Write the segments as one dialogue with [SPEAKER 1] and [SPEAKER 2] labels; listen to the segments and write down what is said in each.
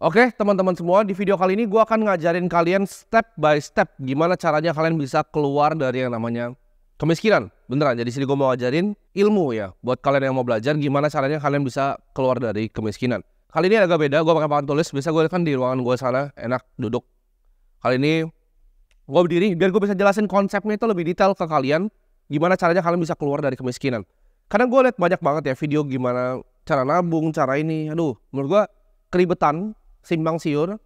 [SPEAKER 1] Oke, teman-teman semua, di video kali ini gue akan ngajarin kalian step by step gimana caranya kalian bisa keluar dari yang namanya kemiskinan. Beneran, jadi sini gue mau ngajarin ilmu ya, buat kalian yang mau belajar gimana caranya kalian bisa keluar dari kemiskinan. Kali ini agak beda, gue pakai papan tulis. Biasa gue kan di ruangan gue sana, enak duduk. Kali ini gue berdiri biar gue bisa jelasin konsepnya itu lebih detail ke kalian, gimana caranya kalian bisa keluar dari kemiskinan. Karena gue liat banyak banget ya video gimana cara nabung, cara ini. Aduh, menurut gue keribetan, simpang siur,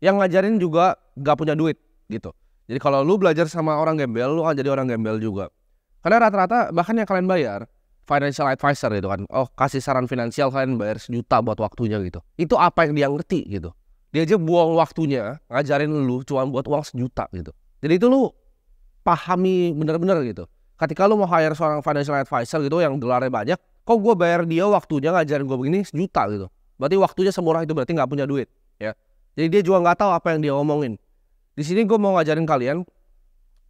[SPEAKER 1] yang ngajarin juga gak punya duit gitu. Jadi kalau lu belajar sama orang gembel, lu akan jadi orang gembel juga. Karena rata-rata bahkan yang kalian bayar financial advisor gitu kan, oh kasih saran finansial, kalian bayar 1 juta buat waktunya gitu. Itu apa yang dia ngerti gitu. Dia aja buang waktunya ngajarin lu cuma buat uang 1 juta gitu. Jadi itu lu pahami bener-bener gitu. Ketika lu mau hire seorang financial advisor gitu yang gelarnya banyak, kok gue bayar dia waktunya ngajarin gue begini 1 juta gitu. Berarti waktunya semurah itu, berarti nggak punya duit ya. Jadi dia juga nggak tahu apa yang dia ngomongin. Di sini gue mau ngajarin kalian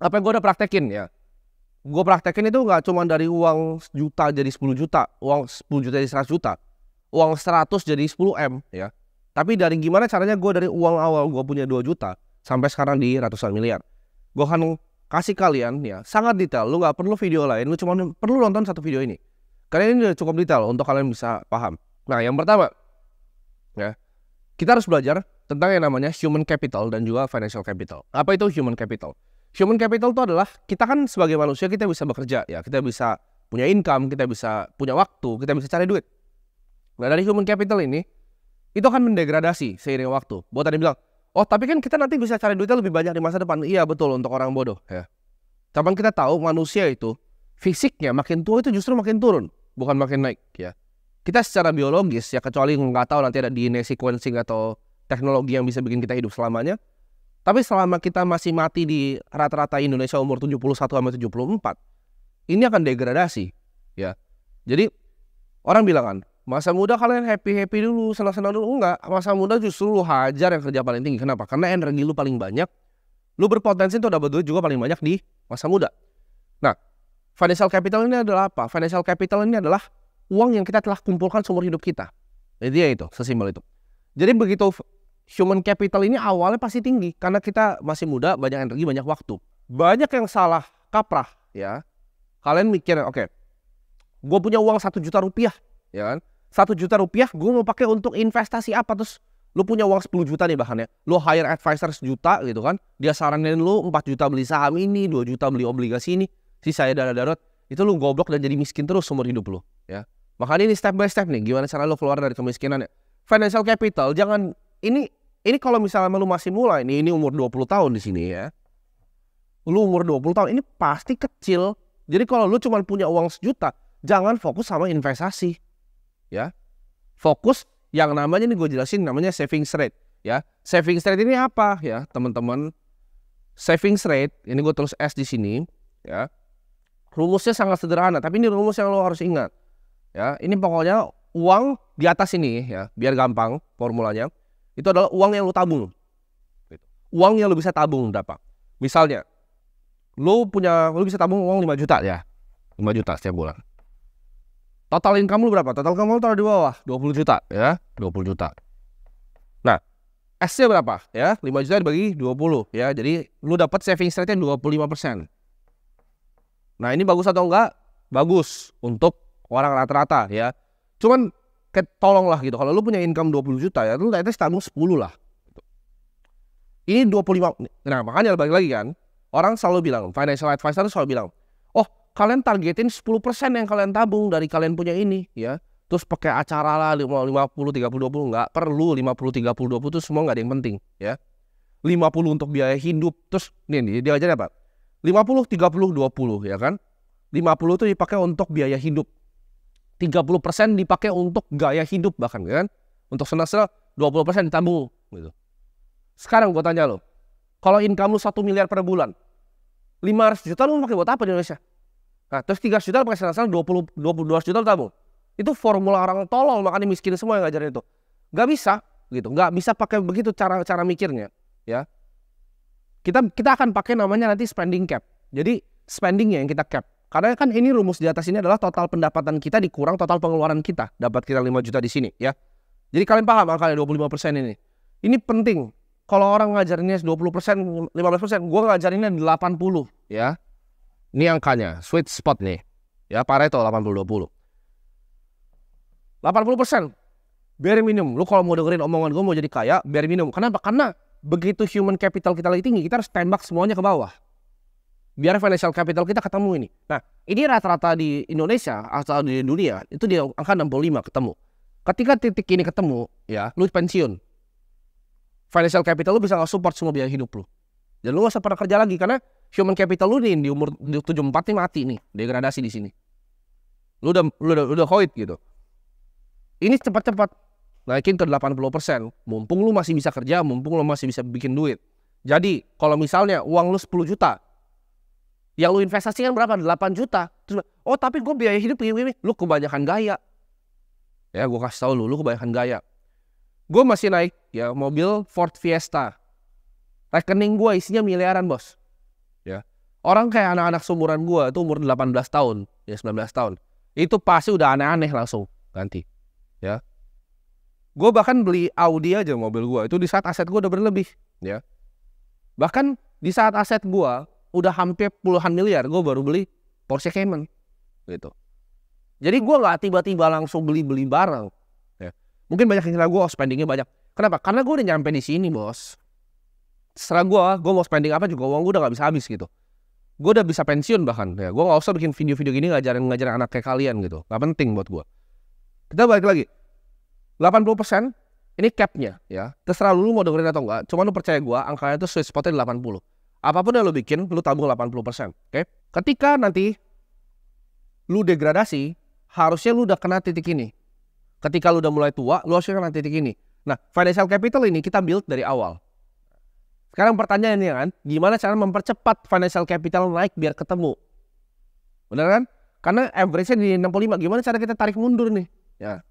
[SPEAKER 1] apa yang gue udah praktekin ya. Gue praktekin itu nggak cuma dari uang 1 juta jadi 10 juta, uang 10 juta jadi 100 juta, uang 100 jadi 10 M ya. Tapi dari gimana caranya gue dari uang awal gue punya 2 juta sampai sekarang di ratusan miliar. Gue akan kasih kalian ya sangat detail. Lu nggak perlu video lain, lu cuma perlu nonton satu video ini. Karena ini udah cukup detail untuk kalian bisa paham. Nah, yang pertama ya, kita harus belajar tentang yang namanya human capital dan juga financial capital. Apa itu human capital? Human capital itu adalah kita kan sebagai manusia kita bisa bekerja ya, kita bisa punya income, kita bisa punya waktu, kita bisa cari duit. Nah, dari human capital ini itu akan mendegradasi seiring waktu. Buat tadi bilang, oh tapi kan kita nanti bisa cari duitnya lebih banyak di masa depan. Iya betul, untuk orang bodoh ya. Tapi kita tahu manusia itu fisiknya makin tua itu justru makin turun, bukan makin naik ya. Kita secara biologis ya, kecuali nggak tahu nanti ada DNA sequencing atau teknologi yang bisa bikin kita hidup selamanya. Tapi selama kita masih mati di rata-rata Indonesia umur 71-74, ini akan degradasi ya. Jadi orang bilang kan, masa muda kalian happy-happy dulu, senang-senang dulu. Enggak, masa muda justru lu hajar yang kerja paling tinggi. Kenapa? Karena energi lu paling banyak, lu berpotensi untuk dapat duit juga paling banyak di masa muda. Nah, financial capital ini adalah apa? Financial capital ini adalah uang yang kita telah kumpulkan seumur hidup kita. Jadi dia itu, sesimpel itu. Jadi begitu human capital ini awalnya pasti tinggi karena kita masih muda, banyak energi, banyak waktu. Banyak yang salah kaprah ya. Kalian mikir, oke, gue punya uang 1 juta rupiah, ya kan? 1 juta rupiah gue mau pakai untuk investasi apa? Terus lu punya uang 10 juta nih bahkan ya. Lu hire advisor 1 juta gitu kan. Dia saranin lu 4 juta beli saham ini, 2 juta beli obligasi ini, sisanya dana darurat. Itu lu goblok dan jadi miskin terus seumur hidup lu ya. Makanya ini step by step nih, gimana cara lu keluar dari kemiskinan ya. Financial capital jangan ini kalau misalnya lu masih mulai ini umur 20 tahun di sini ya. Lu umur 20 tahun ini pasti kecil. Jadi kalau lu cuma punya uang 1 juta, jangan fokus sama investasi. Ya. Fokus yang namanya ini gue jelasin namanya savings rate ya. Savings rate ini apa ya, teman-teman? Savings rate, ini gue tulis S di sini ya. Rumusnya sangat sederhana, tapi ini rumus yang lo harus ingat. Ya, ini pokoknya uang di atas ini ya, biar gampang formulanya. Itu adalah uang yang lu tabung. Uang yang lu bisa tabung berapa? Misalnya, lu bisa tabung uang 5 juta ya. 5 juta setiap bulan. Total income lu berapa? Total income lu taruh di bawah, 20 juta ya, 20 juta. Nah, S-nya berapa ya? 5 juta dibagi 20 ya. Jadi lu dapat savings rate-nya 25%. Nah, ini bagus atau enggak? Bagus untuk orang rata-rata ya. Cuman tolonglah gitu, kalau lu punya income 20 juta ya, lu at least tabung 10 lah. Ini 25. Nah, makanya balik lagi kan, orang selalu bilang, financial advisor selalu bilang, oh kalian targetin 10% yang kalian tabung dari kalian punya ini ya. Terus pakai acara lah 50, 30, 20. Nggak perlu 50, 30, 20 itu semua nggak ada yang penting ya. 50 untuk biaya hidup. Terus nih dia aja apa? 50, 30, 20 ya kan. 50 itu dipakai untuk biaya hidup, 30% dipakai untuk gaya hidup bahkan kan. Untuk senang-senang 20% ditabung gitu. Sekarang gue tanya lo, kalau income lu 1 miliar per bulan, 500 juta lu pakai buat apa di Indonesia? Nah, terus 300 juta pakai senang-senang 22 juta lu tabung. Itu formula orang tolol, makanya miskin semua yang ngajarin itu. Gak bisa gitu, gak bisa pakai begitu cara mikirnya ya. Kita akan pakai namanya nanti spending cap. Jadi spendingnya yang kita cap. Karena kan ini rumus di atas ini adalah total pendapatan kita dikurang total pengeluaran kita. Dapat kita 5 juta di sini ya. Jadi kalian paham angkanya 25% ini. Ini penting. Kalau orang ngajarinnya 20%, 15%, gue ngajarinnya 80 ya. Ini angkanya, sweet spot nih. Ya, Pareto 80-20. 80%. Bare minimum. Lu kalau mau dengerin omongan gue mau jadi kaya, bare minimum. Kenapa? Karena begitu human capital kita lagi tinggi, kita harus tembak semuanya ke bawah. Biar financial capital kita ketemu ini. Nah, ini rata-rata di Indonesia atau di dunia, itu di angka 65 ketemu. Ketika titik ini ketemu, ya, lu pensiun. Financial capital lu bisa nggak support semua biaya hidup lu. Dan lu gak usah pernah kerja lagi, karena human capital lu nih di umur 74 nih mati nih, degradasi di sini. Lu udah koit gitu. Ini cepat-cepat naikin ke 80%. Mumpung lu masih bisa kerja, mumpung lu masih bisa bikin duit. Jadi, kalau misalnya uang lu 10 juta, yang lu investasikan berapa? 8 juta. Terus, oh tapi gue biaya hidup gini. Lu kebanyakan gaya. Ya, gue kasih tau lu kebanyakan gaya. Gue masih naik ya mobil Ford Fiesta. Rekening gue isinya miliaran, bos. Ya. Orang kayak anak-anak seumuran gue itu umur 18 tahun, ya 19 tahun. Itu pasti udah aneh-aneh langsung ganti. Ya. Gue bahkan beli Audi aja mobil gue itu di saat aset gue udah berlebih, ya. Bahkan di saat aset gue udah hampir puluhan miliar, gue baru beli Porsche Cayman, gitu. Jadi gue nggak tiba-tiba langsung beli barang. Ya. Mungkin banyak yang kira gue spendingnya banyak. Kenapa? Karena gue udah nyampe di sini, bos. Serah gue mau spending apa juga uang gue udah nggak bisa habis gitu. Gue udah bisa pensiun bahkan. Ya, gue nggak usah bikin video-video gini ngajarin anak kayak kalian gitu. Gak penting buat gue. Kita balik lagi. 80% ini capnya, ya. Terserah lu mau dengerin atau enggak. Cuma lu percaya gue, angkanya itu sweet spotnya 80. Apapun yang lu bikin, lu tabung 80%. Oke? Ketika nanti lu degradasi, harusnya lu udah kena titik ini. Ketika lu udah mulai tua, lu harusnya kena titik ini. Nah, financial capital ini kita build dari awal. Sekarang pertanyaannya kan, gimana cara mempercepat financial capital naik biar ketemu? Bener kan? Karena average-nya di 65. Gimana cara kita tarik mundur nih? Ya.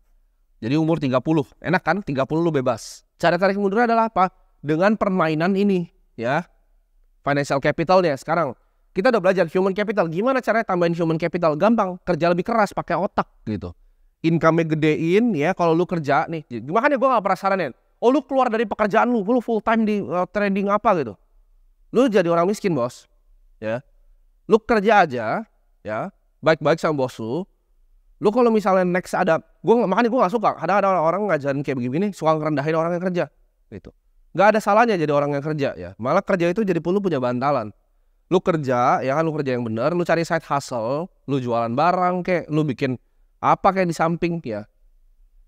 [SPEAKER 1] Jadi umur 30. Enak kan? 30 lu bebas. Cara tarik mundur adalah apa? Dengan permainan ini, ya. Financial capitalnya sekarang kita udah belajar human capital. Gimana caranya tambahin human capital? Gampang, kerja lebih keras pakai otak gitu. Income-nya gedein ya kalau lu kerja nih. Makanya gue gak pernah saranin, oh lu keluar dari pekerjaan lu full time di trading apa gitu. Lu jadi orang miskin, bos. Ya. Lu kerja aja, ya. Baik-baik sama bos lu. Lu kalau misalnya next ada, makanya gue gak suka. Ada orang ngajarin kayak begini, suka ngerendahin orang yang kerja gitu. Gak ada salahnya jadi orang yang kerja ya. Malah kerja itu jadi lu punya bantalan. Lu kerja, ya kan, lu kerja yang benar, lu cari side hustle, lu jualan barang kayak, lu bikin apa kayak di samping ya.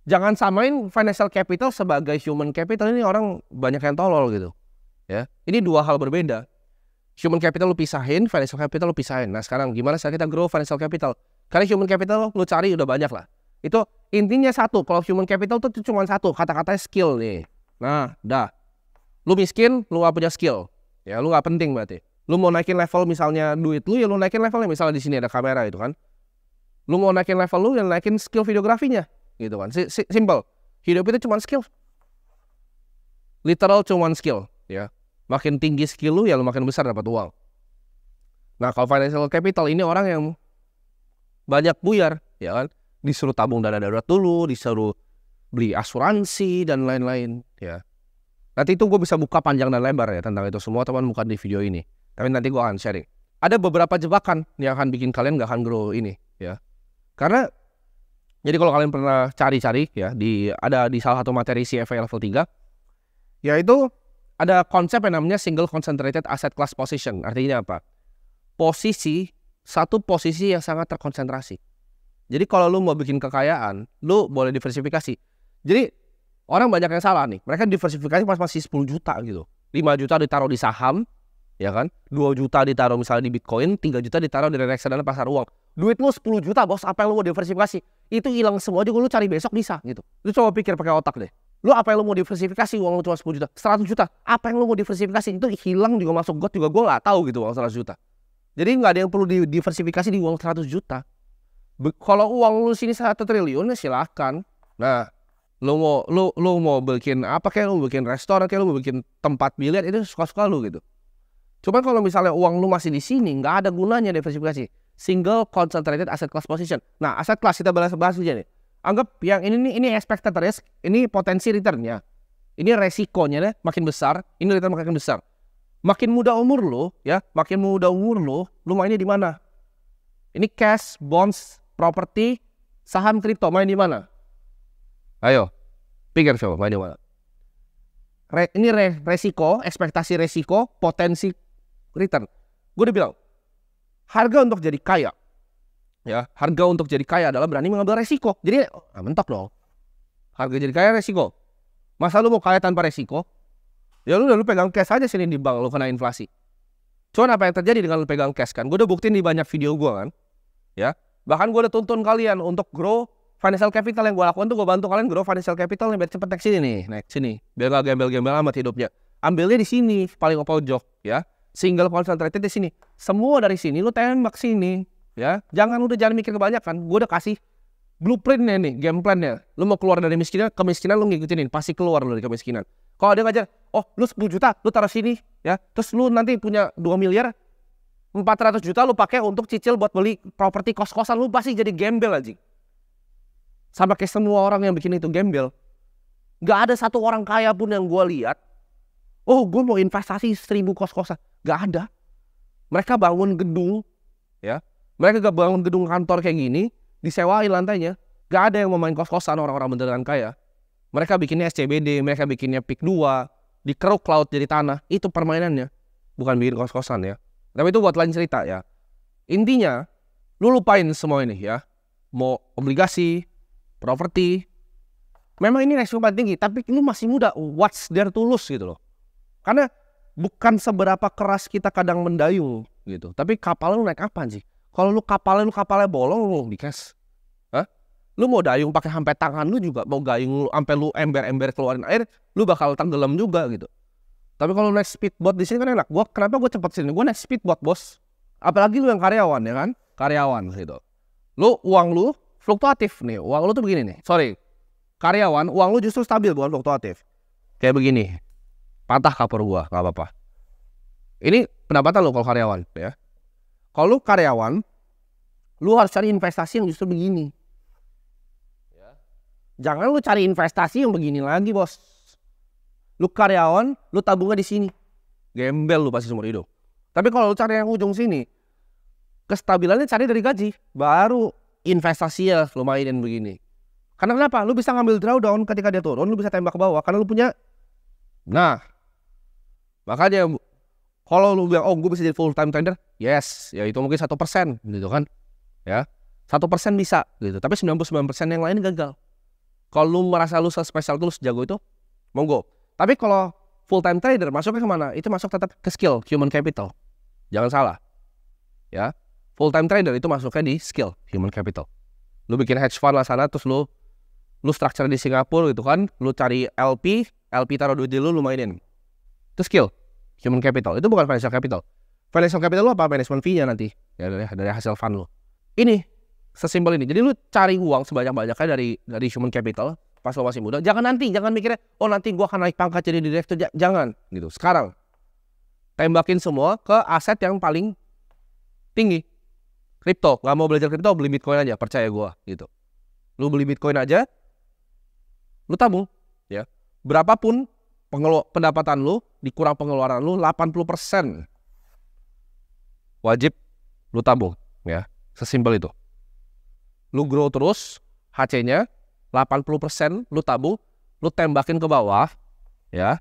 [SPEAKER 1] Jangan samain financial capital sebagai human capital. Ini orang banyak yang tolol gitu. Ya. Ini dua hal berbeda. Human capital lu pisahin, financial capital lu pisahin. Nah, sekarang gimana cara kita grow financial capital? Karena human capital lu cari udah banyak lah. Itu intinya satu, kalau human capital itu cuma satu, kata-katanya skill nih. Nah, dah. Lu miskin, lu gak punya skill. Ya, lu gak penting berarti. Lu mau naikin level misalnya duit lu, ya lu naikin levelnya. Misalnya di sini ada kamera itu kan. Lu mau naikin level lu, ya naikin skill videografinya. Gitu kan. Simple. Hidup itu cuma skill. Literal cuma skill. Ya. Makin tinggi skill lu, ya lu makin besar dapat uang. Nah, kalau financial capital ini orang yang banyak buyar. Ya kan. Disuruh tabung dana darurat dulu, disuruh beli asuransi, dan lain-lain. Ya. Nanti itu gue bisa buka panjang dan lebar ya tentang itu semua, teman, bukan di video ini. Tapi nanti gue akan sharing. Ada beberapa jebakan yang akan bikin kalian gak akan grow ini ya. Karena jadi kalau kalian pernah cari-cari ya, ada di salah satu materi CFA level 3, yaitu ada konsep yang namanya single concentrated asset class position. Artinya apa? Satu posisi yang sangat terkonsentrasi. Jadi kalau lu mau bikin kekayaan, lu boleh diversifikasi. Jadi orang banyak yang salah nih. Mereka diversifikasi pas masih 10 juta gitu. 5 juta ditaruh di saham, ya kan? 2 juta ditaruh misalnya di Bitcoin, 3 juta ditaruh di reksadana pasar uang. Duit lu 10 juta, bos. Apa yang lu mau diversifikasi? Itu hilang semua juga, lu cari besok bisa gitu. Lu coba pikir pakai otak deh. Lu apa yang lu mau diversifikasi, uang lu cuma 10 juta, 100 juta. Apa yang lu mau diversifikasi? Itu hilang juga, masuk got juga, gue gak tahu gitu uang 100 juta. Jadi gak ada yang perlu diversifikasi di uang 100 juta. Kalau uang lu sini 1 triliun ya silahkan. Nah, lu mau bikin apa, kayak lu bikin restoran, kayak lu mau bikin tempat biliar, itu suka-suka lu gitu. Cuman kalau misalnya uang lu masih di sini, nggak ada gunanya diversifikasi. Single concentrated asset class position. Nah, aset class kita bahas aja nih. Anggap yang ini expected risk, ini potensi returnnya. Ini resikonya deh, makin besar, ini return makin besar. Makin muda umur lo, ya, makin muda umur lo mainnya di mana? Ini cash, bonds, properti, saham, kripto, main di mana? Ayo, pikir coba, main di mana? Ini resiko, ekspektasi resiko, potensi return. Gue udah bilang, harga untuk jadi kaya, ya, harga untuk jadi kaya adalah berani mengambil resiko. Jadi, mentok dong. Harga jadi kaya resiko. Masa lu mau kaya tanpa resiko? Ya lu pegang cash aja sini di bank, lu kena inflasi. Cuman apa yang terjadi dengan lu pegang cash kan? Gue udah buktiin di banyak video gue kan, ya. Bahkan gue udah tuntun kalian untuk grow financial capital. Yang gue lakukan tuh gue bantu kalian grow financial capital nih biar cepet naik sini nih, naik sini. Biar gak gembel-gembel amat hidupnya. Ambilnya di sini, paling pojok, ya. Single concentrated di sini. Semua dari sini lu tembak sini, ya. Jangan mikir kebanyakan. Gue udah kasih blueprintnya nih, game plannya. Lu mau keluar dari kemiskinan lu ngikutinin, pasti keluar lu dari kemiskinan. Kalau dia ngajar, oh lu 10 juta, lu taruh sini, ya. Terus lu nanti punya 2 miliar, 400 juta lu pakai untuk cicil buat beli properti kos-kosan, lu pasti jadi gembel aja. Sama kayak semua orang yang bikin itu gembel. Gak ada satu orang kaya pun yang gue lihat, oh gue mau investasi 1000 kos-kosan. Gak ada. Mereka bangun gedung, ya. Mereka gak bangun gedung kantor kayak gini, disewain lantainya. Gak ada yang mau main kos-kosan orang-orang beneran kaya. Mereka bikinnya SCBD, mereka bikinnya PIK 2, dikeruk laut jadi tanah. Itu permainannya. Bukan bikin kos-kosan ya. Tapi itu buat lain cerita ya. Intinya, lu lupain semua ini ya. Mau obligasi, properti. Memang ini resiko paling tinggi, tapi lu masih muda. What's there to lose gitu loh. Karena bukan seberapa keras kita kadang mendayung gitu. Tapi kapal lu naik kapan sih? Kalau lu kapalnya bolong lu di cash. Hah? Lu mau dayung pakai sampai tangan lu juga, mau gayung lu sampai lu ember-ember keluarin air, lu bakal tenggelam juga gitu. Tapi kalau naik speedboat di sini kan enak. Kenapa gue cepet sini? Gue naik speedboat, bos. Apalagi lu yang karyawan ya kan? Karyawan gitu. Uang lu fluktuatif nih. Uang lu tuh begini nih. Sorry. Karyawan, uang lu justru stabil bukan fluktuatif. Kayak begini. Patah kapur gua, nggak apa-apa. Ini pendapatan lu kalau karyawan ya. Kalau lu karyawan, lu harus cari investasi yang justru begini. Jangan lu cari investasi yang begini lagi, bos. Lu karyawan, lu tabungnya di sini. Gembel lu pasti seumur hidup. Tapi kalau lu cari yang ujung sini, kestabilannya cari dari gaji. Baru investasinya lu mainin begini. Karena kenapa? Lu bisa ngambil drawdown ketika dia turun, lu bisa tembak ke bawah. Karena lu punya. Nah, makanya kalau lu bilang, oh gue bisa jadi full time trader, yes, ya itu mungkin 1% gitu kan, ya 1% bisa gitu, tapi 99% yang lain gagal. Kalau lu merasa lu spesial tuh, lu sejago itu, monggo. Tapi kalau full time trader masuknya kemana? Itu masuk tetap ke skill, human capital, jangan salah, ya full time trader itu masuknya di skill, human capital. Lu bikin hedge fund lah sana, terus lu structure di Singapura gitu kan, lu cari LP taruh duit di lu mainin, itu skill. Human capital, itu bukan financial capital. Financial capital lu apa? Management fee-nya nanti ya, dari hasil fund lu. Ini sesimpel ini. Jadi lu cari uang sebanyak-banyaknya dari human capital pas lu masih muda. Jangan mikirnya, oh nanti gua akan naik pangkat jadi direktur. Jangan gitu. Sekarang tembakin semua ke aset yang paling tinggi. Kripto. Nggak mau belajar kripto, beli Bitcoin aja, percaya gua gitu. Lu beli Bitcoin aja, lu tabung ya. Berapapun pendapatan lu dikurang pengeluaran lu, 80% wajib lu tabung ya. Sesimpel itu. Lu grow terus HC-nya 80% lu tabung, lu tembakin ke bawah ya.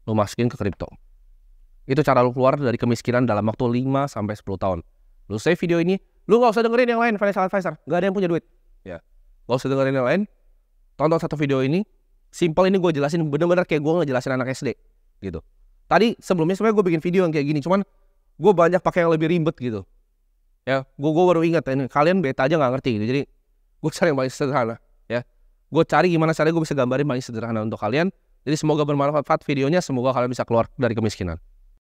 [SPEAKER 1] Lu masukin ke kripto. Itu cara lu keluar dari kemiskinan dalam waktu 5 sampai 10 tahun. Lu save video ini, lu gak usah dengerin yang lain financial advisor, gak ada yang punya duit ya. Gak usah dengerin yang lain. Tonton satu video ini. Simple ini gue jelasin bener-bener kayak gue ngejelasin anak SD gitu. Tadi sebelumnya sebenarnya gue bikin video yang kayak gini, cuman gue banyak pakai yang lebih ribet gitu. Ya, gue baru ingat ini kalian beta aja nggak ngerti gitu. Jadi gue cari yang paling sederhana ya. Gue cari gimana caranya gue bisa gambarin paling sederhana untuk kalian. Jadi semoga bermanfaat videonya, semoga kalian bisa keluar dari kemiskinan.